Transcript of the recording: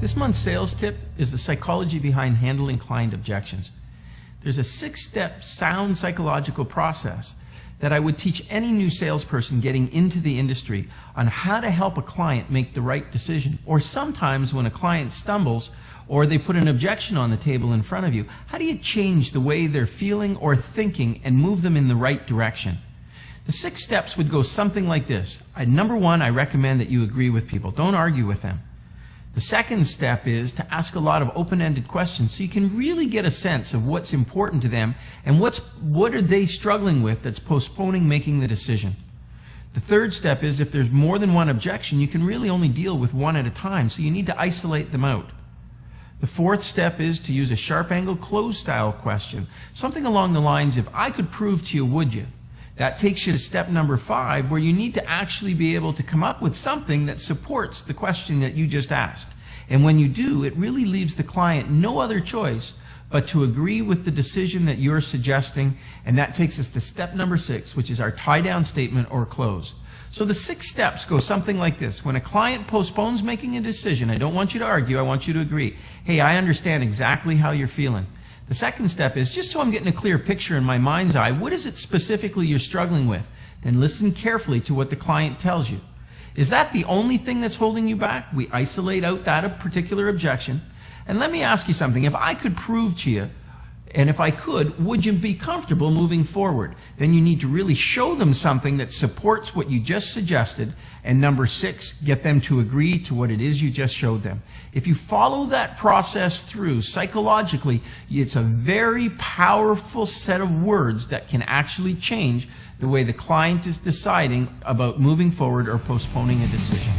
This month's sales tip is the psychology behind handling client objections. There's a 6-step sound psychological process that I would teach any new salesperson getting into the industry on how to help a client make the right decision. Or sometimes when a client stumbles or they put an objection on the table in front of you, how do you change the way they're feeling or thinking and move them in the right direction? The 6 steps would go something like this. Number 1, I recommend that you agree with people. Don't argue with them. The second step is to ask a lot of open-ended questions so you can really get a sense of what's important to them and what are they struggling with that's postponing making the decision. The third step is if there's more than one objection, you can really only deal with one at a time, so you need to isolate them out. The fourth step is to use a sharp-angle close-style question, something along the lines, if I could prove to you, would you? That takes you to step number 5, where you need to actually be able to come up with something that supports the question that you just asked. And when you do, it really leaves the client no other choice but to agree with the decision that you're suggesting, and that takes us to step number 6, which is our tie-down statement or close. So the 6 steps go something like this. When a client postpones making a decision, I don't want you to argue, I want you to agree. Hey, I understand exactly how you're feeling. The second step is, just so I'm getting a clear picture in my mind's eye, what is it specifically you're struggling with? Then listen carefully to what the client tells you. Is that the only thing that's holding you back? We isolate out that particular objection. And let me ask you something. If I could prove to you, and if I could, would you be comfortable moving forward? Then you need to really show them something that supports what you just suggested. And number 6, get them to agree to what it is you just showed them. If you follow that process through psychologically, it's a very powerful set of words that can actually change the way the client is deciding about moving forward or postponing a decision.